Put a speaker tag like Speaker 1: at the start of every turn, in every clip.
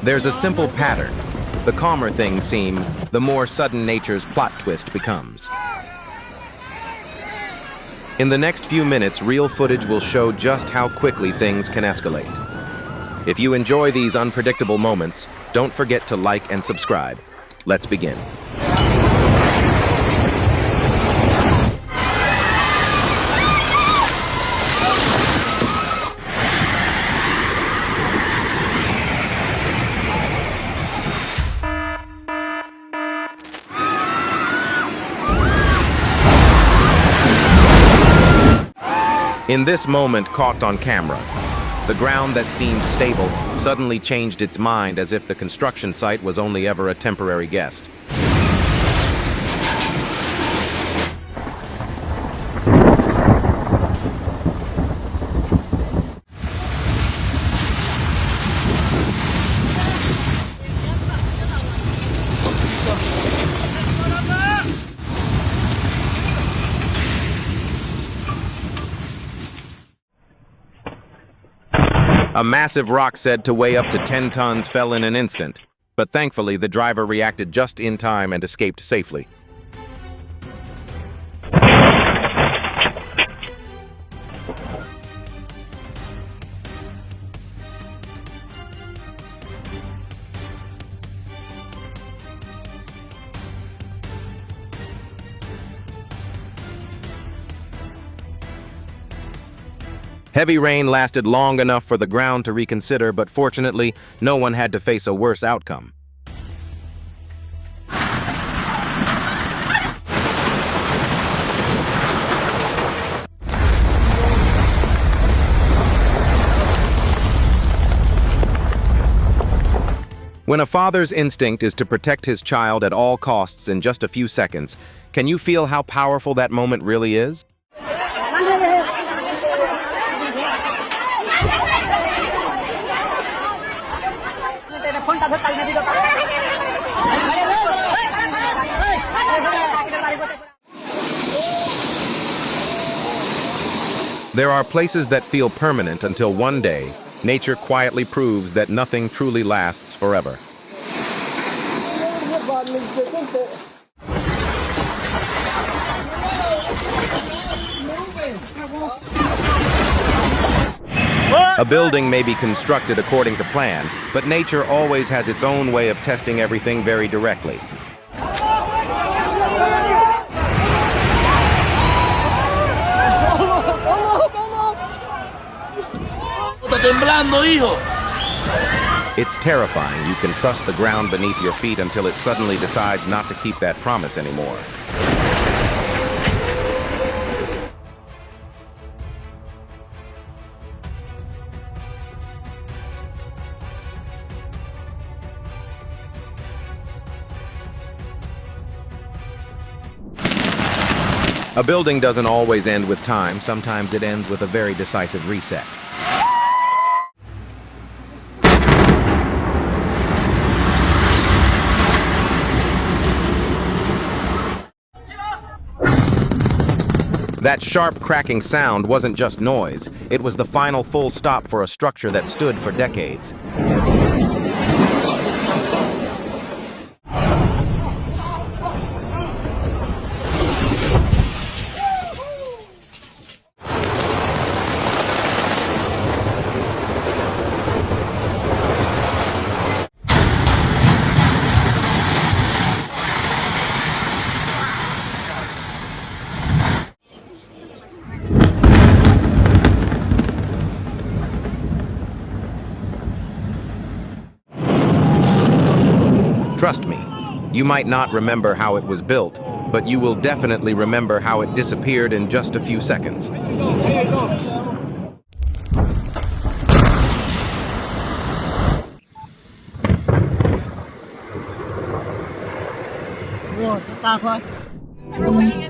Speaker 1: There's a simple pattern. The calmer things seem, the more sudden nature's plot twist becomes. In the next few minutes, real footage will show just how quickly things can escalate. If you enjoy these unpredictable moments, don't forget to like and subscribe. Let's begin. In this moment caught on camera, the ground that seemed stable suddenly changed its mind as if the construction site was only ever a temporary guest. A massive rock said to weigh up to 10 tons fell in an instant, but thankfully the driver reacted just in time and escaped safely. Heavy rain lasted long enough for the ground to reconsider, but fortunately, no one had to face a worse outcome. When a father's instinct is to protect his child at all costs in just a few seconds, can you feel how powerful that moment really is? There are places that feel permanent until one day, nature quietly proves that nothing truly lasts forever. A building may be constructed according to plan, but nature always has its own way of testing everything very directly. It's terrifying. You can trust the ground beneath your feet until it suddenly decides not to keep that promise anymore. A building doesn't always end with time. Sometimes it ends with a very decisive reset. That sharp cracking sound wasn't just noise. It was the final full stop for a structure that stood for decades. Trust me, you might not remember how it was built, but you will definitely remember how it disappeared in just a few seconds.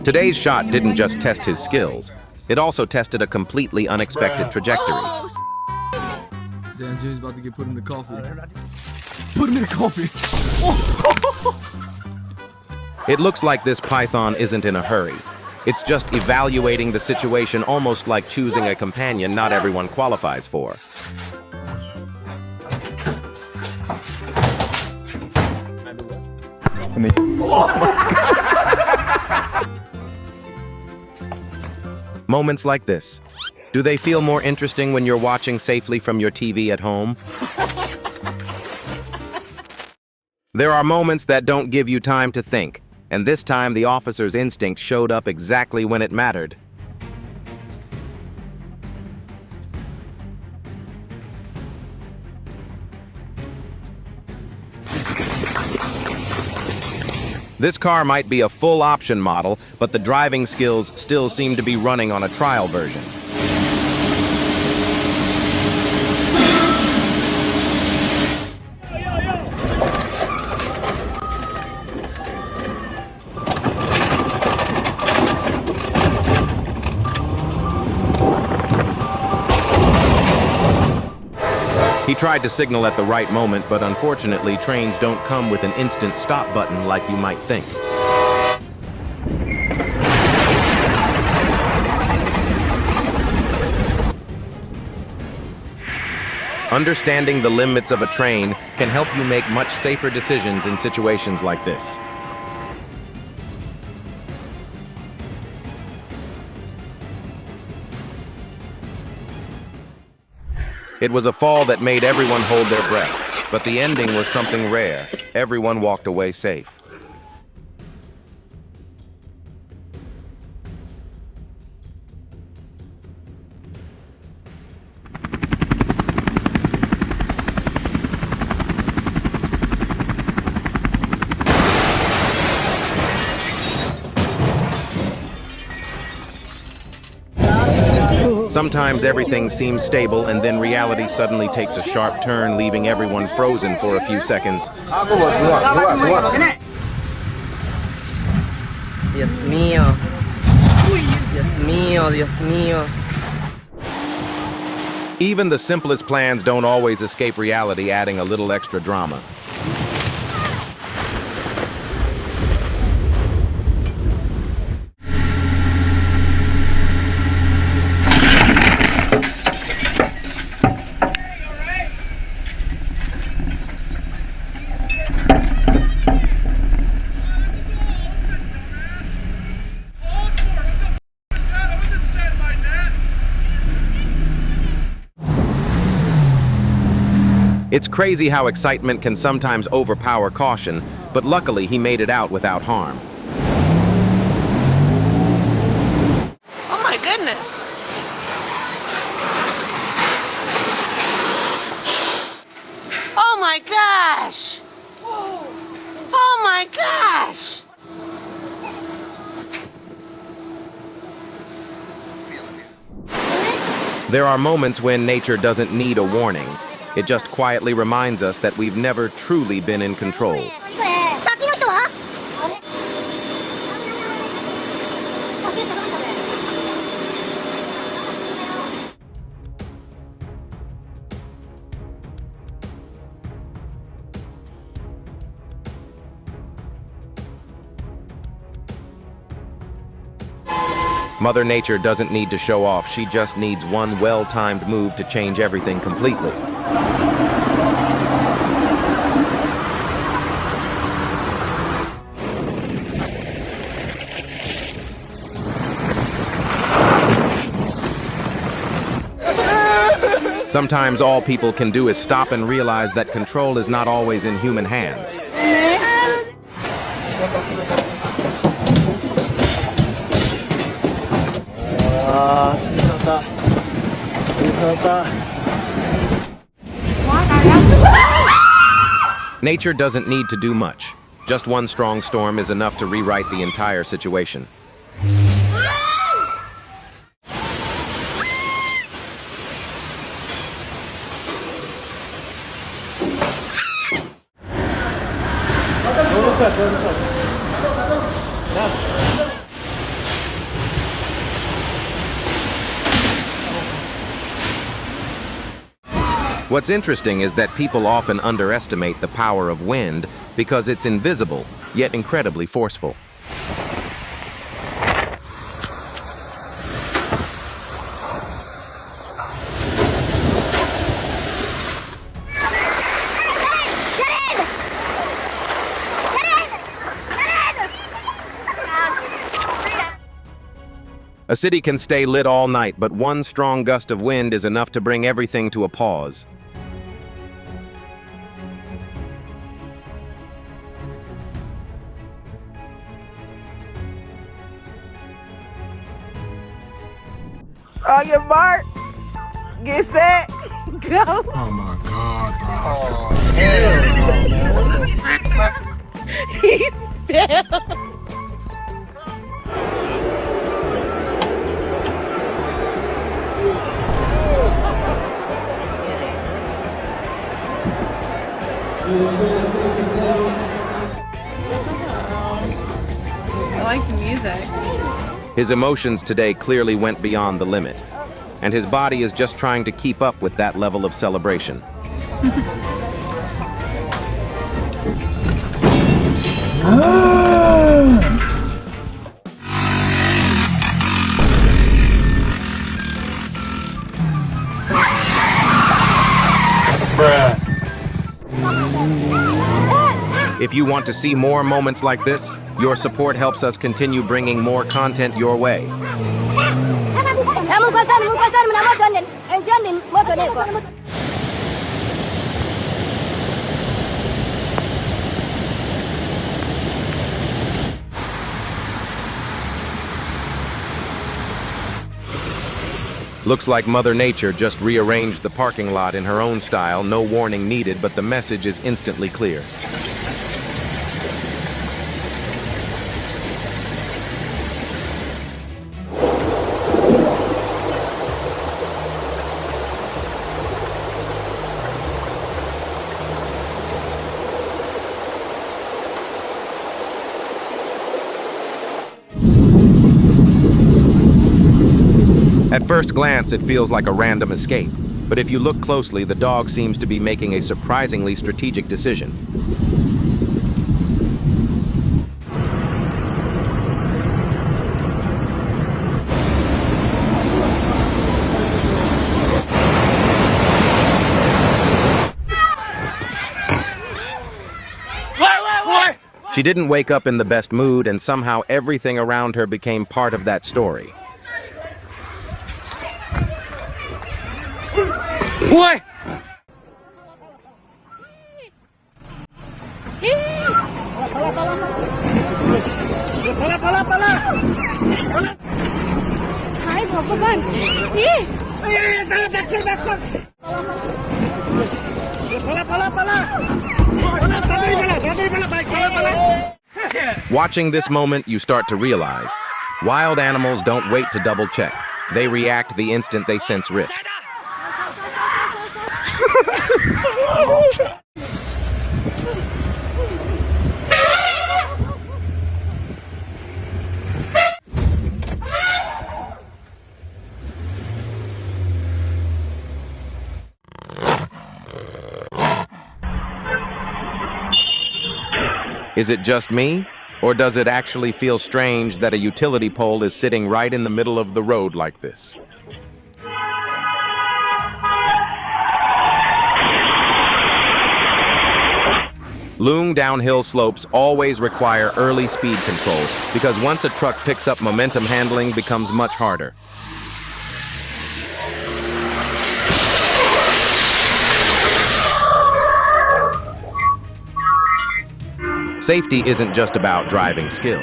Speaker 1: Today's shot didn't just test his skills, it also tested a completely unexpected trajectory.
Speaker 2: Damn, Jim's about to get put in the coffee. Put him in the coffee!
Speaker 1: It looks like this python isn't in a hurry. It's just evaluating the situation, almost like choosing a companion not everyone qualifies for. Moments like this, do they feel more interesting when you're watching safely from your TV at home? There are moments that don't give you time to think, and this time the officer's instinct showed up exactly when it mattered. This car might be a full option model, but the driving skills still seem to be running on a trial version. He tried to signal at the right moment, but unfortunately, trains don't come with an instant stop button like you might think. Understanding the limits of a train can help you make much safer decisions in situations like this. It was a fall that made everyone hold their breath, but the ending was something rare. Everyone walked away safe. Sometimes everything seems stable and then reality suddenly takes a sharp turn, leaving everyone frozen for a few seconds.
Speaker 3: Dios mío. Dios mío, Dios mío.
Speaker 1: Even the simplest plans don't always escape reality, adding a little extra drama. It's crazy how excitement can sometimes overpower caution, but luckily he made it out without harm.
Speaker 4: Oh my goodness! Oh my gosh! Oh my gosh!
Speaker 1: There are moments when nature doesn't need a warning. It just quietly reminds us that we've never truly been in control. Mother Nature doesn't need to show off, she just needs one well-timed move to change everything completely. Sometimes all people can do is stop and realize that control is not always in human hands. Nature doesn't need to do much. Just one strong storm is enough to rewrite the entire situation. What's interesting is that people often underestimate the power of wind because it's invisible, yet incredibly forceful. A city can stay lit all night, but one strong gust of wind is enough to bring everything to a pause.
Speaker 5: On your mark, get set, go.
Speaker 2: Oh my God, bro.
Speaker 6: Oh, hell no, man.
Speaker 5: He fell.
Speaker 7: I like the music.
Speaker 1: His emotions today clearly went beyond the limit, and his body is just trying to keep up with that level of celebration. If you want to see more moments like this, your support helps us continue bringing more content your way. Looks like Mother Nature just rearranged the parking lot in her own style, no warning needed, but the message is instantly clear. At first glance, it feels like a random escape, but if you look closely, the dog seems to be making a surprisingly strategic decision. She didn't wake up in the best mood, and somehow everything around her became part of that story.
Speaker 6: What?
Speaker 7: Hi,
Speaker 1: Watching this moment, you start to realize, wild animals don't wait to double check. They react the instant they sense risk. Is it just me? Or does it actually feel strange that a utility pole is sitting right in the middle of the road like this? Long downhill slopes always require early speed control because once a truck picks up momentum, handling becomes much harder. Safety isn't just about driving skill.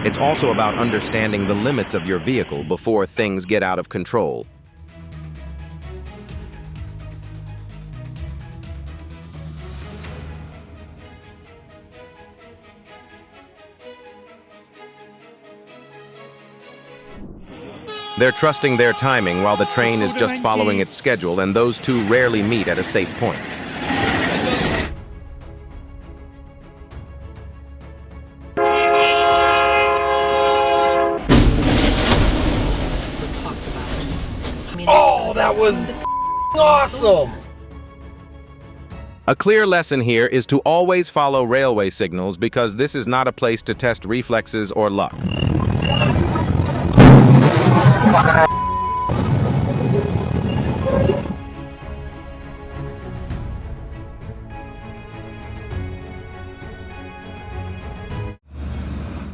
Speaker 1: It's also about understanding the limits of your vehicle before things get out of control. They're trusting their timing while the train is just following its schedule, and those two rarely meet at a safe point.
Speaker 6: Oh, that was awesome!
Speaker 1: A clear lesson here is to always follow railway signals because this is not a place to test reflexes or luck.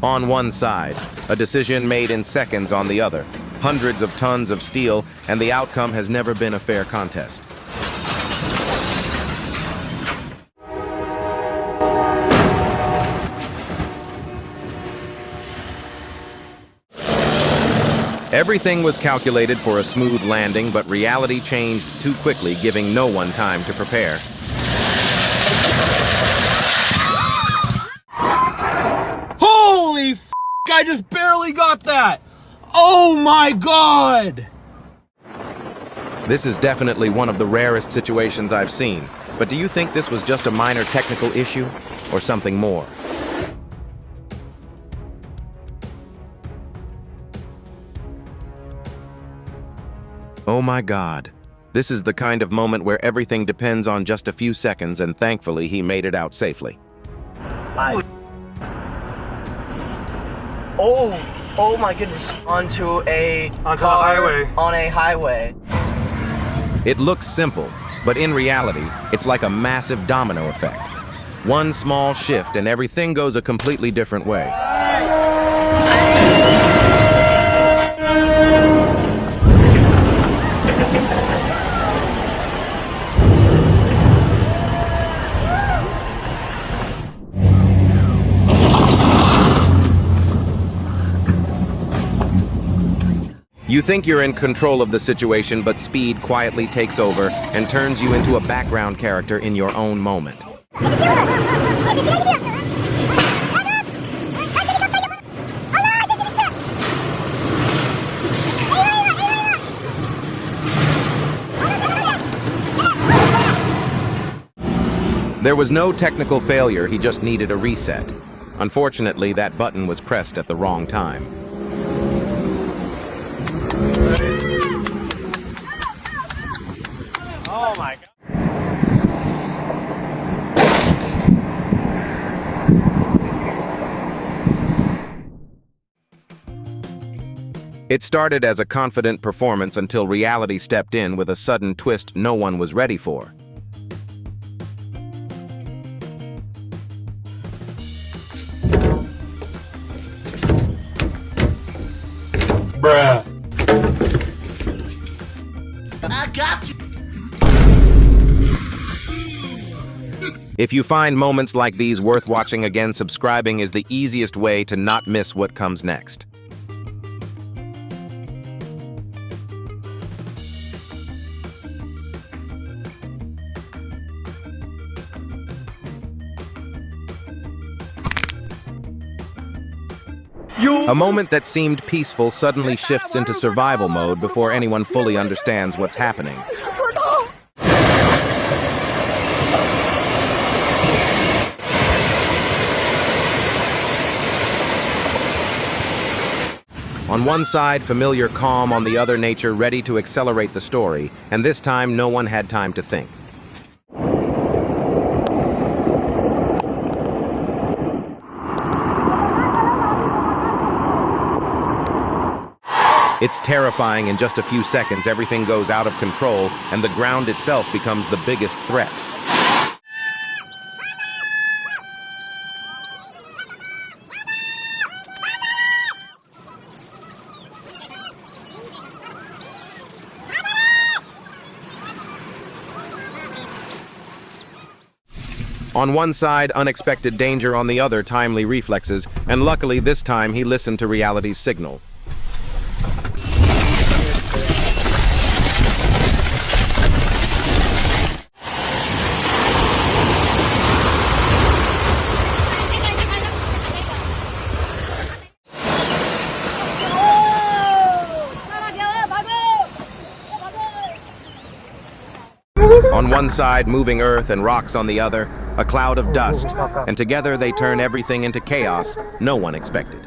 Speaker 1: On one side, a decision made in seconds on the other. hundreds of tons of steel, and the outcome has never been a fair contest. Everything was calculated for a smooth landing, but reality changed too quickly, giving no one time to prepare.
Speaker 6: Holy f***, I just barely got that! Oh my god!
Speaker 1: This is definitely one of the rarest situations I've seen, but do you think this was just a minor technical issue, or something more? Oh my God. This is the kind of moment where everything depends on just a few seconds, and thankfully he made it out safely.
Speaker 3: Oh my goodness. Onto a
Speaker 6: highway.
Speaker 3: On a highway.
Speaker 1: It looks simple, but in reality, it's like a massive domino effect. One small shift and everything goes a completely different way. You think you're in control of the situation, but speed quietly takes over and turns you into a background character in your own moment. There was no technical failure, he just needed a reset. Unfortunately, that button was pressed at the wrong time.
Speaker 6: Oh my god.
Speaker 1: It started as a confident performance until reality stepped in with a sudden twist no one was ready for.
Speaker 6: Bruh.
Speaker 4: I got you.
Speaker 1: If you find moments like these worth watching again, subscribing is the easiest way to not miss what comes next. A moment that seemed peaceful suddenly shifts into survival mode before anyone fully understands what's happening. On one side, familiar calm; on the other, nature ready to accelerate the story, and this time no one had time to think. It's terrifying. In just a few seconds, everything goes out of control, and the ground itself becomes the biggest threat. On one side, unexpected danger; on the other, timely reflexes, and luckily this time he listened to reality's signal. On one side, moving earth and rocks; on the other, a cloud of dust, and together they turn everything into chaos no one expected.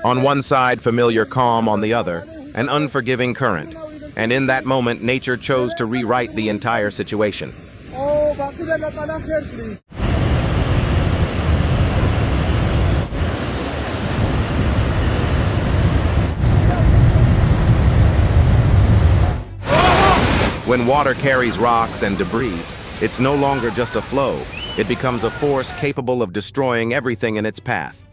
Speaker 1: On one side, familiar calm; on the other, an unforgiving current. And in that moment, nature chose to rewrite the entire situation. When water carries rocks and debris, it's no longer just a flow. It becomes a force capable of destroying everything in its path.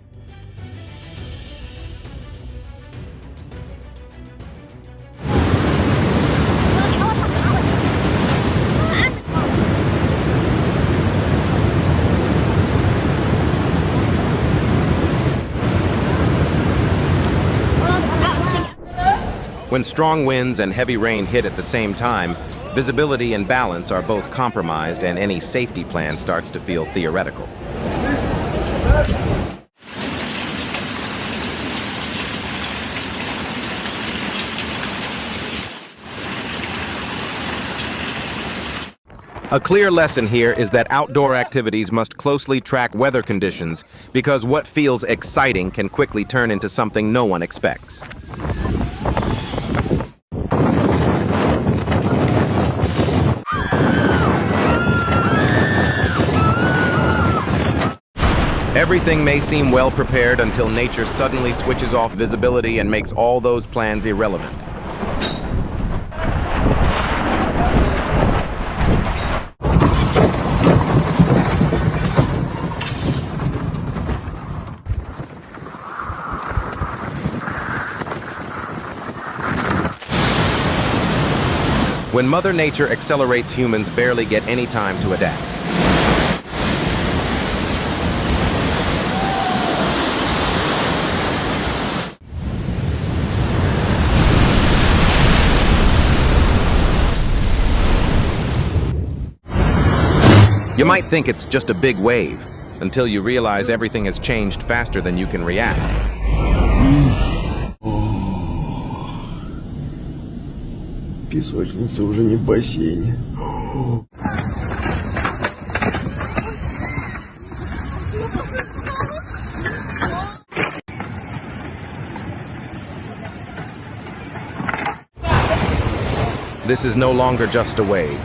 Speaker 1: When strong winds and heavy rain hit at the same time, visibility and balance are both compromised and any safety plan starts to feel theoretical. A clear lesson here is that outdoor activities must closely track weather conditions because what feels exciting can quickly turn into something no one expects. Everything may seem well prepared until nature suddenly switches off visibility and makes all those plans irrelevant. When Mother Nature accelerates, humans barely get any time to adapt. You might think it's just a big wave, until you realize everything has changed faster than you can react.
Speaker 8: Песочница уже не в бассейне.
Speaker 1: This is no longer just a wave.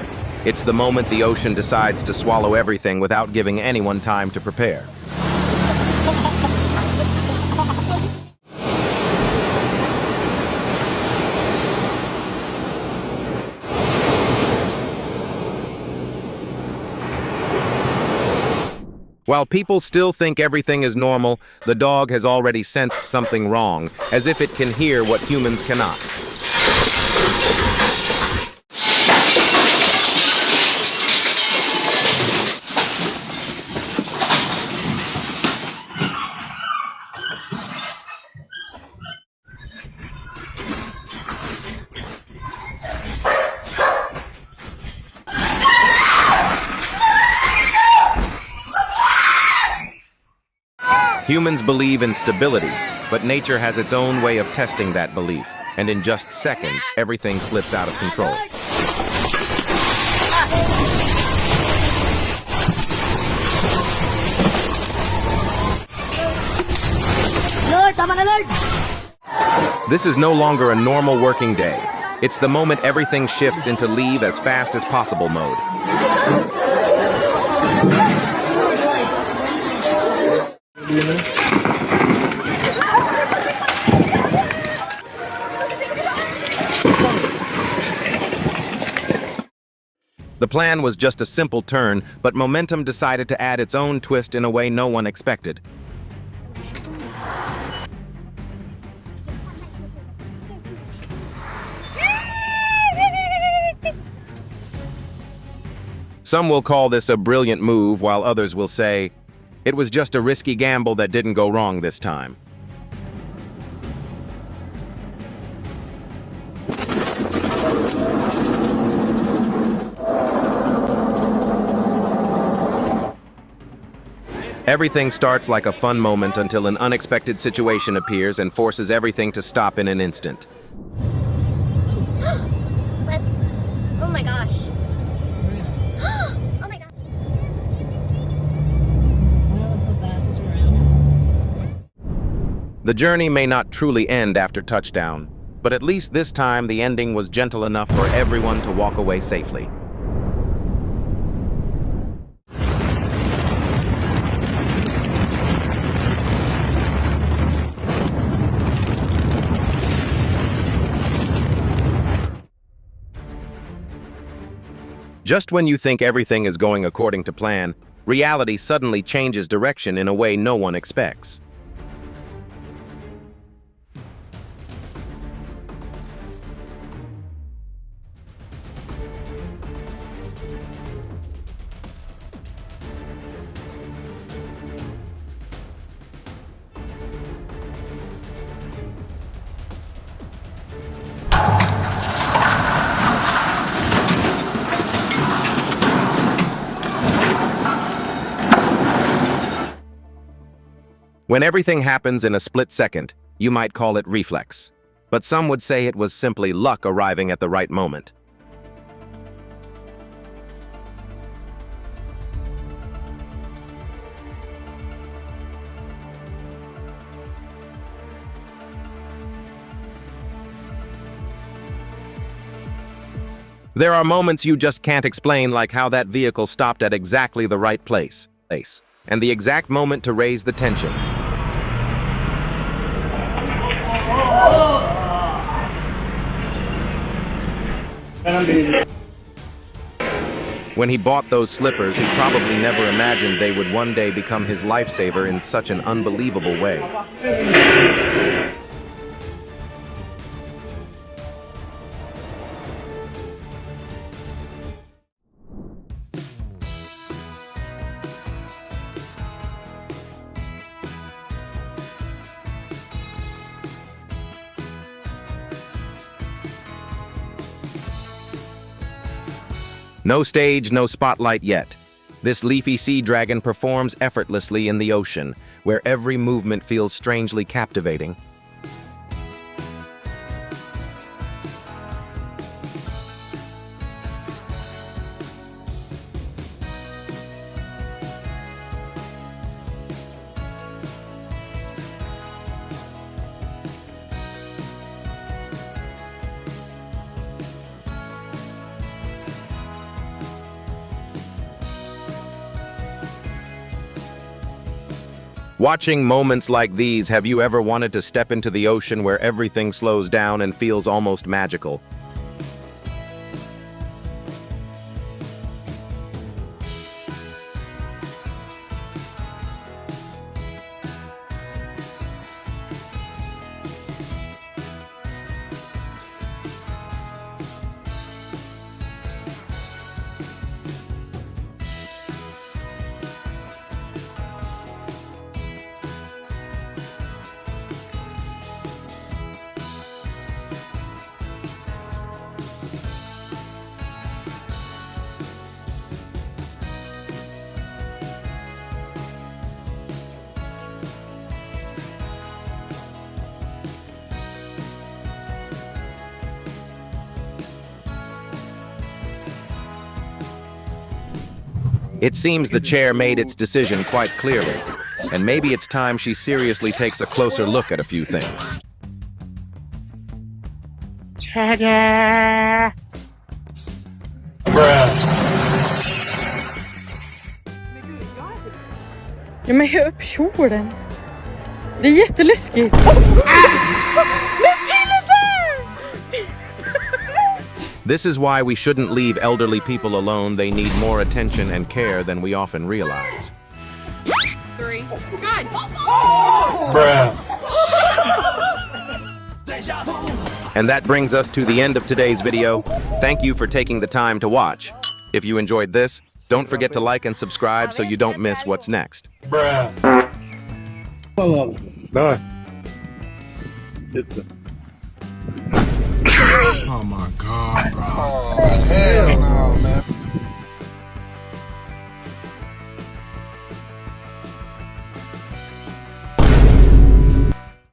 Speaker 1: It's the moment the ocean decides to swallow everything without giving anyone time to prepare. While people still think everything is normal, the dog has already sensed something wrong, as if it can hear what humans cannot. Humans believe in stability, but nature has its own way of testing that belief, and in just seconds, everything slips out of control. This is no longer a normal working day. It's the moment everything shifts into leave as fast as possible mode. The plan was just a simple turn, but momentum decided to add its own twist in a way no one expected. Some will call this a brilliant move, while others will say, it was just a risky gamble that didn't go wrong this time. Everything starts like a fun moment until an unexpected situation appears and forces everything to stop in an instant.
Speaker 9: Oh my gosh. Oh my god. Well, let's go fast. What's around?
Speaker 1: The journey may not truly end after touchdown, but at least this time the ending was gentle enough for everyone to walk away safely. Just when you think everything is going according to plan, reality suddenly changes direction in a way no one expects. When everything happens in a split second, you might call it reflex. But some would say it was simply luck arriving at the right moment. There are moments you just can't explain, like how that vehicle stopped at exactly the right place, and the exact moment to raise the tension. When he bought those slippers, he probably never imagined they would one day become his lifesaver in such an unbelievable way. No stage, no spotlight yet. This leafy sea dragon performs effortlessly in the ocean, where every movement feels strangely captivating. Watching moments like these, have you ever wanted to step into the ocean where everything slows down and feels almost magical? It seems the chair made its decision quite clearly, and maybe it's time she seriously takes a closer look at a few things.
Speaker 5: Ta-da!
Speaker 8: Ja, men höj upp kjolen. Det är jätteläskigt.
Speaker 1: This is why we shouldn't leave elderly people alone. They need more attention and care than we often realize.
Speaker 7: 3. Good.
Speaker 1: And that brings us to the end of today's video. Thank you for taking the time to watch. If you enjoyed this, don't forget to like and subscribe so you don't miss what's next.
Speaker 2: Oh my God, bro.